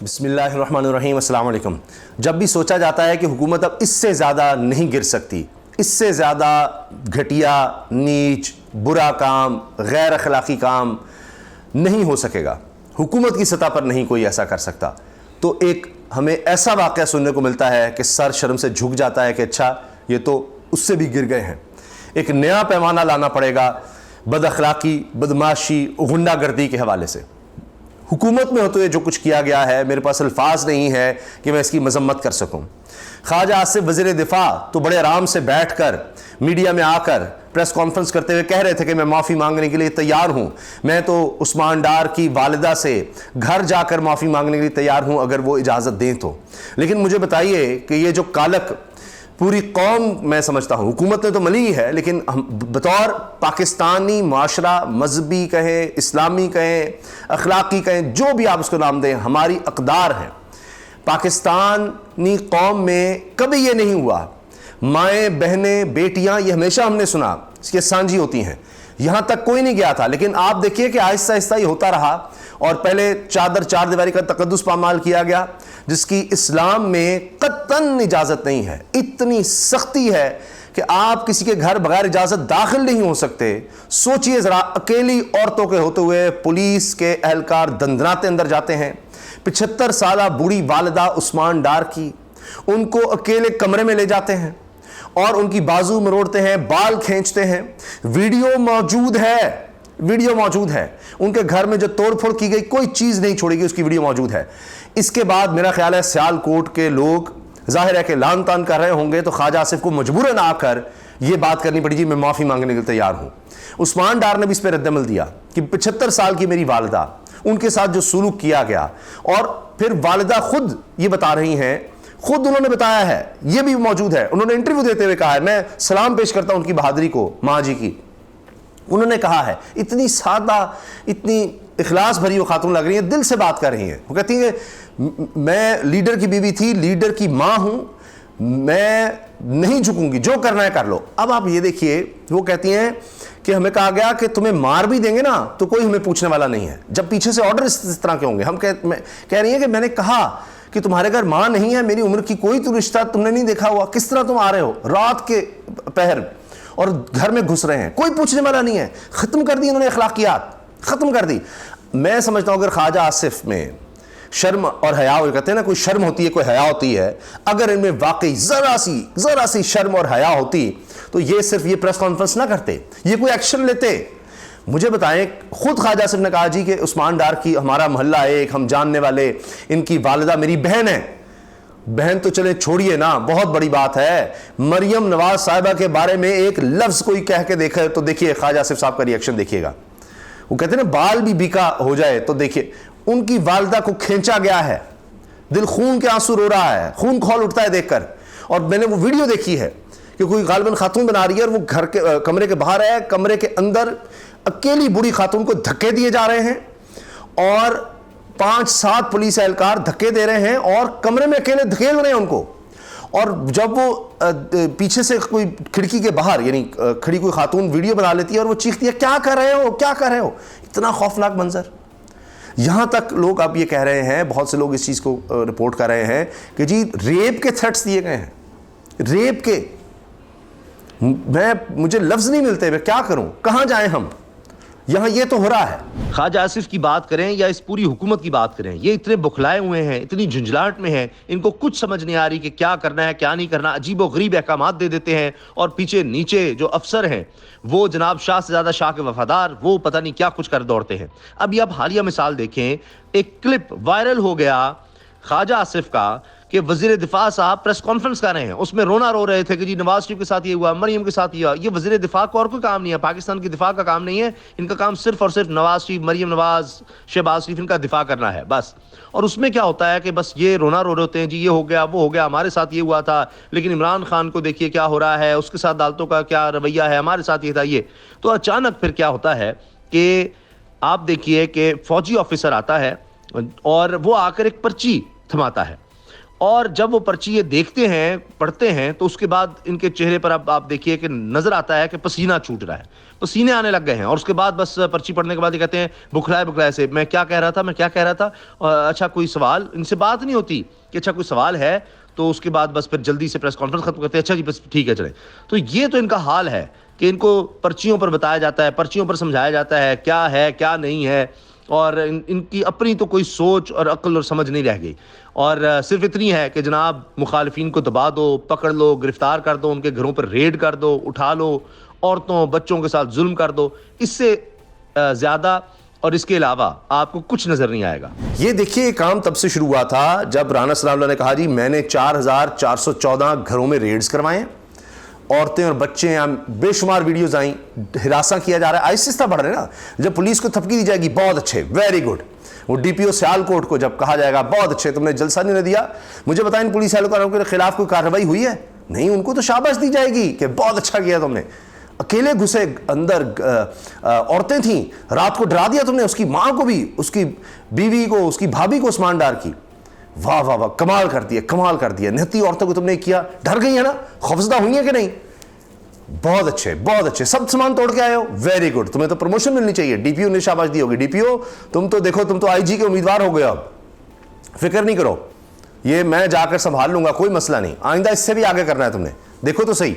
بسم اللہ الرحمن الرحیم، السلام علیکم۔ جب بھی سوچا جاتا ہے کہ حکومت اب اس سے زیادہ نہیں گر سکتی، اس سے زیادہ گھٹیا، نیچ، برا کام، غیر اخلاقی کام نہیں ہو سکے گا، حکومت کی سطح پر نہیں کوئی ایسا کر سکتا، تو ایک ہمیں ایسا واقعہ سننے کو ملتا ہے کہ سر شرم سے جھک جاتا ہے کہ اچھا یہ تو اس سے بھی گر گئے ہیں۔ ایک نیا پیمانہ لانا پڑے گا بد اخلاقی، بدماشی، غنڈہ گردی کے حوالے سے۔ حکومت میں ہوتے ہوئے جو کچھ کیا گیا ہے، میرے پاس الفاظ نہیں ہے کہ میں اس کی مذمت کر سکوں۔ خواجہ آصف وزیر دفاع تو بڑے آرام سے بیٹھ کر میڈیا میں آ کر پریس کانفرنس کرتے ہوئے کہہ رہے تھے کہ میں معافی مانگنے کے لیے تیار ہوں، میں تو عثمان ڈار کی والدہ سے گھر جا کر معافی مانگنے کے لیے تیار ہوں اگر وہ اجازت دیں تو۔ لیکن مجھے بتائیے کہ یہ جو کالک پوری قوم، میں سمجھتا ہوں حکومت نے تو ملی ہے، لیکن بطور پاکستانی معاشرہ، مذہبی کہیں، اسلامی کہیں، اخلاقی کہیں، جو بھی آپ اس کو نام دیں، ہماری اقدار ہیں۔ پاکستانی قوم میں کبھی یہ نہیں ہوا، مائیں، بہنیں، بیٹیاں، یہ ہمیشہ ہم نے سنا کہ سانجھی ہوتی ہیں، یہاں تک کوئی نہیں گیا تھا۔ لیکن آپ دیکھیے کہ آہستہ آہستہ یہ ہوتا رہا، اور پہلے چار دیواری کا تقدس پامال کیا گیا، جس کی اسلام میں قطعاً اجازت نہیں ہے۔ اتنی سختی ہے کہ آپ کسی کے گھر بغیر اجازت داخل نہیں ہو سکتے۔ سوچئے ذرا، اکیلی عورتوں کے ہوتے ہوئے پولیس کے اہلکار دندناتے اندر جاتے ہیں۔ 75 سالہ بوڑھی والدہ عثمان ڈار کی، ان کو اکیلے کمرے میں لے جاتے ہیں اور ان کی بازو مروڑتے ہیں، بال کھینچتے ہیں۔ ویڈیو موجود ہے، ان کے گھر میں جو توڑ پھوڑ کی گئی کوئی چیز نہیں چھوڑی گئی، اس کی ویڈیو موجود ہے۔ اس کے بعد میرا خیال ہے سیالکوٹ کے لوگ ظاہر ہے کہ لان تان کر رہے ہوں گے، تو خواجہ آصف کو مجبوراً آ کر یہ بات کرنی پڑی، جی میں معافی مانگنے کے لیے تیار ہوں۔ عثمان ڈار نے بھی اس پہ رد عمل دیا کہ 75 سال کی میری والدہ، ان کے ساتھ جو سلوک کیا گیا، اور پھر والدہ خود یہ بتا رہی ہیں، خود انہوں نے بتایا ہے، یہ بھی موجود ہے، انہوں نے انٹرویو دیتے ہوئے کہا ہے، میں سلام پیش کرتا ہوں ان کی بہادری کو، ماں جی کی۔ انہوں نے کہا ہے، اتنی سادہ، اتنی اخلاص بھری وہ خاتون لگ رہی ہیں، دل سے بات کر رہی ہیں۔ وہ کہتی ہیں میں لیڈر کی بیوی تھی، لیڈر کی ماں ہوں، میں نہیں جھکوں گی، جو کرنا ہے کر لو۔ اب آپ یہ دیکھیے، وہ کہتی ہیں کہ ہمیں کہا گیا کہ تمہیں مار بھی دیں گے نا تو کوئی ہمیں پوچھنے والا نہیں ہے، جب پیچھے سے آرڈر اس طرح کے ہوں گے۔ ہم کہہ رہی ہیں کہ میں نے کہا کہ تمہارے گھر ماں نہیں ہے، میری عمر کی کوئی تو رشتہ تم نے نہیں دیکھا ہوا، کس طرح تم آ رہے ہو رات کے پہر اور گھر میں گھس رہے ہیں، کوئی پوچھنے والا نہیں ہے۔ ختم کر دی انہوں نے اخلاقیات، ختم کر دی۔ میں سمجھتا ہوں اگر خواجہ آصف میں شرم اور حیا، وہ کہتے ہیں نا کوئی شرم ہوتی ہے، کوئی حیا ہوتی ہے، اگر ان میں واقعی ذرا سی شرم اور حیا ہوتی تو یہ صرف یہ پریس کانفرنس نہ کرتے، یہ کوئی ایکشن لیتے۔ مجھے بتائیں، خود خواجہ آصف نے کہا جی کہ عثمان ڈار کی ہمارا محلہ ہے ایک، ہم جاننے والے، ان کی والدہ میری بہن ہے۔ بہن تو چلے چھوڑیے نا، بہت بڑی بات ہے، مریم نواز صاحبہ کے بارے میں ایک لفظ کوئی کہہ کے دیکھے تو دیکھیے خواجہ آصف صاحب کا ری ایکشن دیکھیے گا۔ وہ کہتے ہیں نا بال بھی بیکا ہو جائے تو دیکھیے، ان کی والدہ کو کھینچا گیا ہے، دل خون کے آنسو رو رہا ہے، خون کھول اٹھتا ہے دیکھ کر۔ اور میں نے وہ ویڈیو دیکھی ہے کہ کوئی غالباً خاتون بنا رہی ہے اور وہ گھر کے کمرے کے باہر ہے، کمرے کے اندر اکیلی بوڑھی خاتون کو دھکے دیے جا رہے ہیں، اور 5-7 پولیس اہلکار دھکے دے رہے ہیں اور کمرے میں اکیلے دھکیل رہے ہیں ان کو۔ اور جب وہ پیچھے سے کوئی کھڑکی کے باہر، یعنی کھڑی کوئی خاتون ویڈیو بنا لیتی ہے اور وہ چیختی ہے کیا کر رہے ہو، کیا کر رہے ہو، اتنا خوفناک منظر۔ یہاں تک لوگ اب یہ کہہ رہے ہیں، بہت سے لوگ اس چیز کو رپورٹ کر رہے ہیں کہ جی ریپ کے تھریٹس دیے گئے ہیں، ریپ کے۔ مجھے لفظ نہیں ملتے، میں کیا کروں، کہاں جائیں ہم، یہاں یہ تو ہو رہا ہے۔ خواجہ آصف کی بات کریں یا اس پوری حکومت کی بات کریں، یہ اتنے بکھلائے ہوئے ہیں، اتنی جھنجھلاہٹ میں ہیں، ان کو کچھ سمجھ نہیں آ رہی کہ کیا کرنا ہے کیا نہیں کرنا، عجیب و غریب احکامات دے دیتے ہیں، اور پیچھے نیچے جو افسر ہیں وہ جناب شاہ سے زیادہ شاہ کے وفادار، وہ پتہ نہیں کیا کچھ کر دوڑتے ہیں۔ ابھی آپ حالیہ مثال دیکھیں، ایک کلپ وائرل ہو گیا خواجہ آصف کا کہ وزیر دفاع صاحب پریس کانفرنس کر رہے ہیں، اس میں رونا رو رہے تھے کہ جی نواز شریف کے ساتھ یہ ہوا، مریم کے ساتھ یہ ہوا۔ یہ وزیر دفاع کو اور کوئی کام نہیں ہے، پاکستان کی دفاع کا کام نہیں ہے، ان کا کام صرف اور صرف نواز شریف، مریم نواز، شہباز شریف، ان کا دفاع کرنا ہے بس۔ اور اس میں کیا ہوتا ہے کہ بس یہ رونا رو رہے ہوتے ہیں، جی یہ ہو گیا وہ ہو گیا، ہمارے ساتھ یہ ہوا تھا، لیکن عمران خان کو دیکھیے کیا ہو رہا ہے، اس کے ساتھ عدالتوں کا کیا رویہ ہے، ہمارے ساتھ یہ تھا یہ۔ تو اچانک پھر کیا ہوتا ہے کہ آپ دیکھیے کہ فوجی آفیسر آتا ہے اور وہ آ کر ایک پرچی تھماتا ہے، اور جب وہ پرچی یہ دیکھتے ہیں پڑھتے ہیں تو اس کے بعد ان کے چہرے پر اب آپ دیکھیے کہ نظر آتا ہے کہ پسینہ چھوٹ رہا ہے, پسینے آنے لگ گئے ہیں. اور اس کے بعد بس پرچی پڑھنے کے بعد یہ کہتے ہیں بکھلائے سے میں کیا کہہ رہا تھا اچھا کوئی سوال, ان سے بات نہیں ہوتی کہ اچھا کوئی سوال ہے. تو اس کے بعد بس پھر جلدی سے پریس کانفرنس ختم کرتے ہیں, اچھا جی بس ٹھیک ہے چلیں. تو یہ تو ان کا حال ہے کہ ان کو پرچیوں پر بتایا جاتا ہے, پرچیوں پر سمجھایا جاتا ہے کیا ہے کیا نہیں ہے, اور ان کی اپنی تو کوئی سوچ اور عقل اور سمجھ نہیں رہ گئی. اور صرف اتنی ہے کہ جناب مخالفین کو دبا دو, پکڑ لو, گرفتار کر دو, ان کے گھروں پر ریڈ کر دو, اٹھا لو, عورتوں بچوں کے ساتھ ظلم کر دو. اس سے زیادہ اور اس کے علاوہ آپ کو کچھ نظر نہیں آئے گا. یہ دیکھیے یہ کام تب سے شروع ہوا تھا جب رانا ثناء اللہ نے کہا جی میں نے 4414 گھروں میں ریڈز کروائے ہیں, عورتیں اور بچے ہیں, بے شمار ویڈیوز آئیں, ہراساں کیا جا رہا ہے, آہستہ بڑھ رہے ہیں نا. جب پولیس کو تھپکی دی جائے گی بہت اچھے, ویری گڈ. وہ ڈی پی او سیالکوٹ کو جب کہا جائے گا بہت اچھے تم نے جلسہ نہیں دیا, مجھے بتائیں ان پولیس اہلکاروں کے خلاف کوئی کارروائی ہوئی ہے؟ نہیں. ان کو تو شاباش دی جائے گی کہ بہت اچھا کیا تم نے. اکیلے گھسے اندر, عورتیں تھیں, رات کو ڈرا دیا تم نے, اس کی ماں کو بھی, اس کی بیوی کو, اس کی بھابھی کو عثمان ڈار کی. واہ واہ واہ, کمال کر دیا, کمال کر دیا. نہتی عورتوں کو تم نے کیا, ڈر گئی ہیں نا, خوفزدہ ہوئی ہیں کہ نہیں؟ بہت اچھے, بہت اچھے, سب سامان توڑ کے آئے ہو, ویری گڈ. تمہیں تو پروموشن ملنی چاہیے, ڈی پی او نے شاباش دی ہوگی. ڈی پی او تم تو دیکھو, تم تو آئی جی کے امیدوار ہو گئے, اب فکر نہیں کرو, یہ میں جا کر سنبھال لوں گا, کوئی مسئلہ نہیں. آئندہ اس سے بھی آگے کرنا ہے تم نے, دیکھو تو صحیح.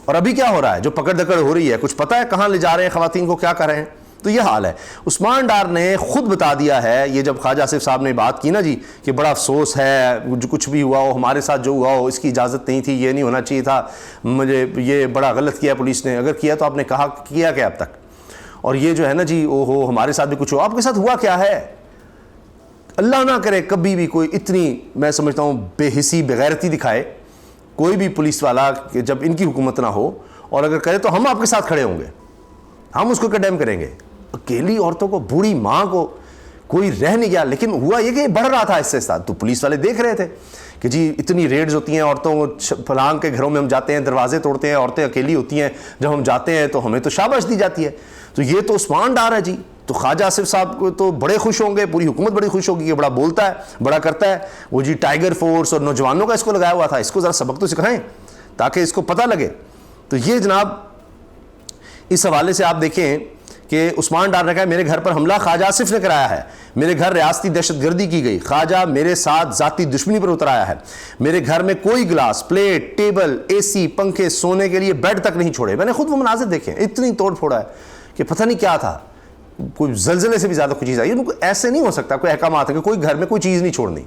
اور ابھی کیا ہو رہا ہے, جو پکڑ دکڑ ہو رہی ہے, کچھ پتہ ہے کہاں لے جا رہے ہیں خواتین کو, کیا کر رہے ہیں؟ تو یہ حال ہے. عثمان ڈار نے خود بتا دیا ہے, یہ جب خواجہ آصف صاحب نے بات کی نا جی کہ بڑا افسوس ہے, جو کچھ بھی ہوا ہو ہمارے ساتھ جو ہوا ہو اس کی اجازت نہیں تھی, یہ نہیں ہونا چاہیے تھا, مجھے یہ بڑا غلط کیا پولیس نے. اگر کیا تو آپ نے کہا کیا کیا اب تک؟ اور یہ جو ہے نا جی او ہو ہمارے ساتھ بھی کچھ ہو, آپ کے ساتھ ہوا کیا ہے؟ اللہ نہ کرے کبھی بھی کوئی اتنی, میں سمجھتا ہوں بے حسی بغیرتی دکھائے کوئی بھی پولیس والا کہ جب ان کی حکومت نہ ہو, اور اگر کرے تو ہم آپ کے ساتھ کھڑے ہوں گے, ہم اس کو کنڈیم کریں گے. اکیلی عورتوں کو, بوڑھی ماں کو کوئی رہ نہیں گیا. لیکن ہوا یہ کہ یہ بڑھ رہا تھا اس سے ساتھ, تو پولیس والے دیکھ رہے تھے کہ جی اتنی ریڈز ہوتی ہیں عورتوں کو, فلاں کے گھروں میں ہم جاتے ہیں دروازے توڑتے ہیں, عورتیں اکیلی ہوتی ہیں, جب ہم جاتے ہیں تو ہمیں تو شاباش دی جاتی ہے. تو یہ تو عثمان ڈار ہے جی. تو خواجہ آصف صاحب کو تو بڑے خوش ہوں گے, پوری حکومت بڑی خوش ہوگی کہ بڑا بولتا ہے, بڑا کرتا ہے. وہ جی ٹائیگر فورس اور نوجوانوں کا اس کو لگایا ہوا تھا, اس کو ذرا سبق تو سکھائیں تاکہ اس کو پتہ لگے. تو یہ جناب اس حوالے سے آپ دیکھیں کہ عثمان ڈار نے کہا میرے گھر پر حملہ خواجہ آصف نے کرایا ہے, میرے گھر ریاستی دہشت گردی کی گئی, خواجہ میرے ساتھ ذاتی دشمنی پر اتر آیا ہے, میرے گھر میں کوئی گلاس, پلیٹ, ٹیبل, اے سی, پنکھے, سونے کے لیے بیڈ تک نہیں چھوڑے. میں نے خود وہ مناظر دیکھے, اتنی توڑ پھوڑا ہے کہ پتہ نہیں کیا تھا, کوئی زلزلے سے بھی زیادہ کوئی چیز آئی. ایسے نہیں ہو سکتا, کوئی احکامات ہے کہ کوئی گھر میں کوئی چیز نہیں چھوڑنی.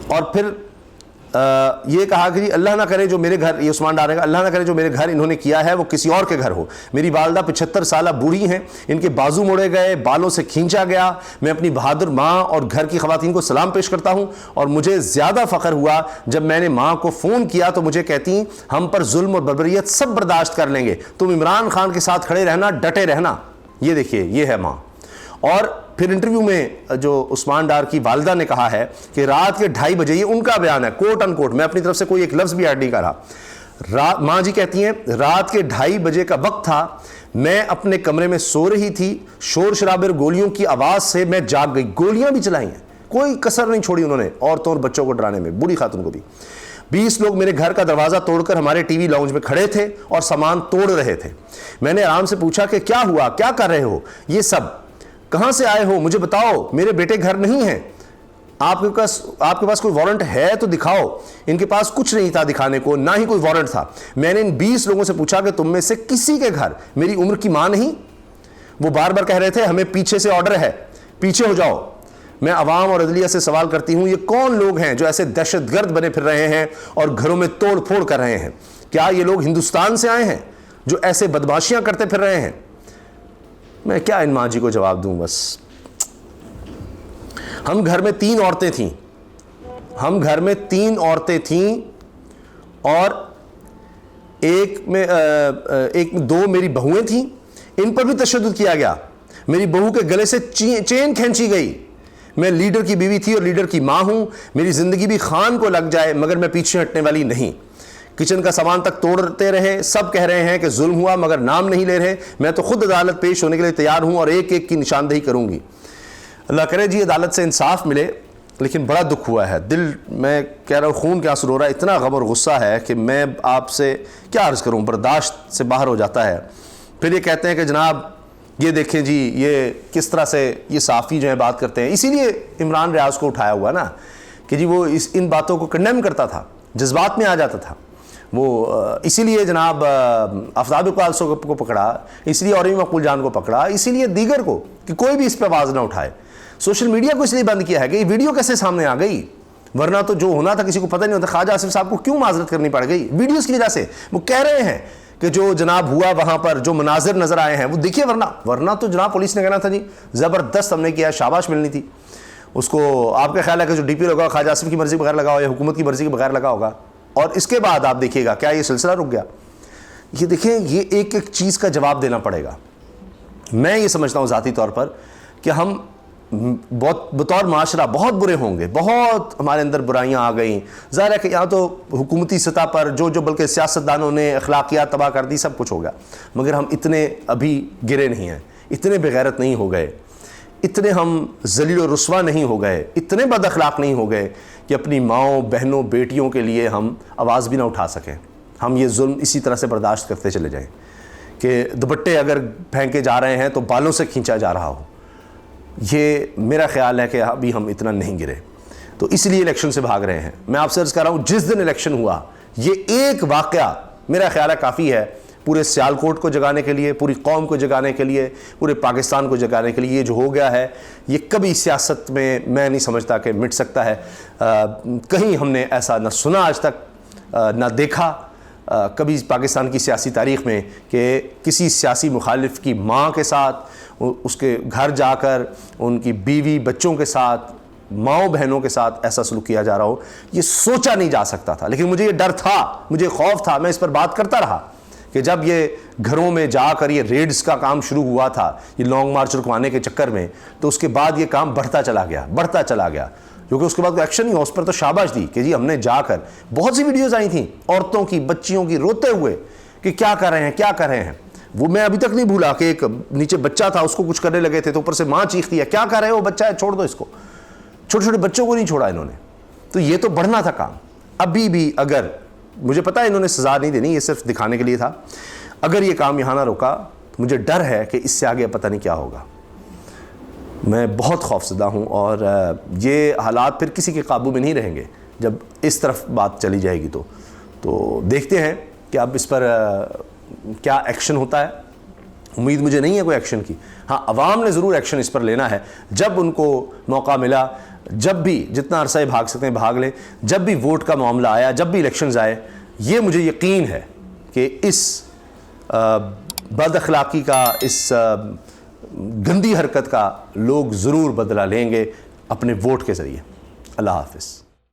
اور پھر یہ کہا کہ جی اللہ نہ کرے جو میرے گھر, یہ عثمان ڈار نے کہا اللہ نہ کرے جو میرے گھر انہوں نے کیا ہے وہ کسی اور کے گھر ہو. میری والدہ 75 سالہ بوڑھی ہیں, ان کے بازو موڑے گئے, بالوں سے کھینچا گیا. میں اپنی بہادر ماں اور گھر کی خواتین کو سلام پیش کرتا ہوں, اور مجھے زیادہ فخر ہوا جب میں نے ماں کو فون کیا تو مجھے کہتی ہم پر ظلم اور بربریت سب برداشت کر لیں گے, تم عمران خان کے ساتھ کھڑے رہنا, ڈٹے رہنا. یہ دیکھیے یہ ہے ماں. اور پھر انٹرویو میں جو عثمان ڈار کی والدہ نے کہا ہے کہ رات کے 2:30 بجے, یہ ان کا بیان ہے کوٹ ان کوٹ, میں اپنی طرف سے کوئی ایک لفظ بھی ایڈ نہیں کر رہا. ماں جی کہتی ہیں رات کے 2:30 بجے کا وقت تھا, میں اپنے کمرے میں سو رہی تھی, شور شرابے گولیوں کی آواز سے میں جاگ گئی. گولیاں بھی چلائی ہیں, کوئی کسر نہیں چھوڑی انہوں نے عورتوں اور بچوں کو ڈرانے میں, بوڑھی خاتون کو بھی. 20 لوگ میرے گھر کا دروازہ توڑ کر ہمارے ٹی وی لاؤنج میں کھڑے تھے اور سامان توڑ رہے تھے. میں نے آرام سے پوچھا کہ کیا ہوا, کیا کر رہے ہو, یہ سب کہاں سے آئے ہو, مجھے بتاؤ, میرے بیٹے گھر نہیں ہیں, آپ کے پاس کوئی وارنٹ ہے تو دکھاؤ. ان کے پاس کچھ نہیں تھا دکھانے کو, نہ ہی کوئی وارنٹ تھا. میں نے ان 20 لوگوں سے پوچھا کہ تم میں سے کسی کے گھر میری عمر کی ماں نہیں؟ وہ بار بار کہہ رہے تھے ہمیں پیچھے سے آرڈر ہے, پیچھے ہو جاؤ. میں عوام اور عدلیہ سے سوال کرتی ہوں یہ کون لوگ ہیں جو ایسے دہشت گرد بنے پھر رہے ہیں اور گھروں میں توڑ پھوڑ کر رہے ہیں؟ کیا یہ لوگ ہندوستان سے آئے ہیں جو ایسے بدماشیاں کرتے پھر رہے ہیں؟ میں کیا ان ماں جی کو جواب دوں. بس ہم گھر میں 3 عورتیں تھیں, ہم گھر میں 3 عورتیں تھیں, اور ایک میں 2 میری بہویں تھیں, ان پر بھی تشدد کیا گیا. میری بہو کے گلے سے چین کھینچی گئی. میں لیڈر کی بیوی تھی اور لیڈر کی ماں ہوں, میری زندگی بھی خان کو لگ جائے مگر میں پیچھے ہٹنے والی نہیں. کچن کا سامان تک توڑتے رہے, سب کہہ رہے ہیں کہ ظلم ہوا مگر نام نہیں لے رہے. میں تو خود عدالت پیش ہونے کے لیے تیار ہوں اور ایک ایک کی نشاندہی کروں گی. اللہ کرے جی عدالت سے انصاف ملے. لیکن بڑا دکھ ہوا ہے، دل میں کہہ رہا ہوں خون کے آنسو رو رہا ہے، اتنا غم اور غصہ ہے کہ میں آپ سے کیا عرض کروں، برداشت سے باہر ہو جاتا ہے۔ پھر یہ کہتے ہیں کہ جناب یہ دیکھیں جی یہ کس طرح سے یہ صحافی جو ہیں بات کرتے ہیں، اسی لیے عمران ریاض کو اٹھایا ہوا نا کہ جی وہ ان باتوں کو کنڈیم کرتا تھا، جذبات میں آ جاتا تھا وہ، اسی لیے جناب آفتاب اقبال کو پکڑا، اس لیے اوریمی مقبول جان کو پکڑا، اسی لیے دیگر کو کہ کوئی بھی اس پہ آواز نہ اٹھائے۔ سوشل میڈیا کو اس لیے بند کیا ہے کہ یہ ویڈیو کیسے سامنے آ گئی، ورنہ تو جو ہونا تھا کسی کو پتہ نہیں ہوتا۔ خواجہ آصف صاحب کو کیوں معذرت کرنی پڑ گئی؟ ویڈیوز کی وجہ سے۔ وہ کہہ رہے ہیں کہ جو جناب ہوا وہاں پر جو مناظر نظر آئے ہیں وہ دیکھیے، ورنہ تو جناب پولیس نے کہنا تھا جی زبردست ہم نے کیا، شاباش ملنی تھی اس کو۔ آپ کا خیال ہے کہ جو ڈی پی لگا خواجہ آصف کی مرضی بغیر لگا ہو یا حکومت کی مرضی کے بغیر لگا ہوگا؟ اور اس کے بعد آپ دیکھیے گا کیا یہ سلسلہ رک گیا؟ یہ دیکھیں یہ ایک ایک چیز کا جواب دینا پڑے گا۔ میں یہ سمجھتا ہوں ذاتی طور پر کہ ہم بطور معاشرہ بہت برے ہوں گے، بہت ہمارے اندر برائیاں آ گئیں۔ ظاہر ہے کہ یہاں تو حکومتی سطح پر جو بلکہ سیاستدانوں نے اخلاقیات تباہ کر دی، سب کچھ ہو گیا، مگر ہم اتنے ابھی گرے نہیں ہیں، اتنے بغیرت نہیں ہو گئے، اتنے ہم ذلیل و رسوا نہیں ہو گئے، اتنے بد اخلاق نہیں ہو گئے کہ اپنی ماؤں بہنوں بیٹیوں کے لیے ہم آواز بھی نہ اٹھا سکیں۔ ہم یہ ظلم اسی طرح سے برداشت کرتے چلے جائیں کہ دوپٹے اگر پھینکے جا رہے ہیں تو بالوں سے کھینچا جا رہا ہو۔ یہ میرا خیال ہے کہ ابھی ہم اتنا نہیں گرے، تو اس لیے الیکشن سے بھاگ رہے ہیں۔ میں آپ سے عرض کر رہا ہوں جس دن الیکشن ہوا یہ ایک واقعہ میرا خیال ہے کافی ہے پورے سیالکوٹ کو جگانے کے لیے، پوری قوم کو جگانے کے لیے، پورے پاکستان کو جگانے کے لیے۔ یہ جو ہو گیا ہے یہ کبھی سیاست میں نہیں سمجھتا کہ مٹ سکتا ہے۔ کہیں ہم نے ایسا نہ سنا آج تک، نہ دیکھا کبھی پاکستان کی سیاسی تاریخ میں کہ کسی سیاسی مخالف کی ماں کے ساتھ، اس کے گھر جا کر ان کی بیوی بچوں کے ساتھ، ماؤں بہنوں کے ساتھ ایسا سلوک کیا جا رہا ہو۔ یہ سوچا نہیں جا سکتا تھا، لیکن مجھے یہ ڈر تھا، مجھے خوف تھا، میں اس پر بات کرتا رہا کہ جب یہ گھروں میں جا کر یہ ریڈز کا کام شروع ہوا تھا یہ لانگ مارچ رکوانے کے چکر میں، تو اس کے بعد یہ کام بڑھتا چلا گیا کیونکہ اس کے بعد کوئی ایکشن نہیں ہوا۔ اس پر تو شاباش دی کہ جی ہم نے جا کر، بہت سی ویڈیوز آئی تھیں عورتوں کی، بچیوں کی روتے ہوئے کہ کیا کر رہے ہیں۔ وہ میں ابھی تک نہیں بھولا کہ ایک نیچے بچہ تھا، اس کو کچھ کرنے لگے تھے تو اوپر سے ماں چیختی ہے کیا کر رہے ہو، بچہ ہے چھوڑ دو اس کو۔ چھوٹے چھوٹے بچوں کو نہیں چھوڑا انہوں نے، تو یہ تو بڑھنا تھا کام۔ ابھی بھی اگر مجھے پتا ہے انہوں نے سزا نہیں دینی، یہ صرف دکھانے کے لیے تھا، اگر یہ کام یہاں نہ روکا تو مجھے ڈر ہے کہ اس سے آگے پتہ نہیں کیا ہوگا۔ میں بہت خوفزدہ ہوں، اور یہ حالات پھر کسی کے قابو میں نہیں رہیں گے جب اس طرف بات چلی جائے گی۔ تو دیکھتے ہیں کہ اب اس پر کیا ایکشن ہوتا ہے۔ امید مجھے نہیں ہے کوئی ایکشن کی، ہاں عوام نے ضرور ایکشن اس پر لینا ہے۔ جب ان کو موقع ملا، جب بھی جتنا عرصہ بھاگ سکتے ہیں بھاگ لیں، جب بھی ووٹ کا معاملہ آیا، جب بھی الیکشنز آئے، یہ مجھے یقین ہے کہ اس بد اخلاقی کا، اس گندی حرکت کا لوگ ضرور بدلہ لیں گے اپنے ووٹ کے ذریعے۔ اللہ حافظ۔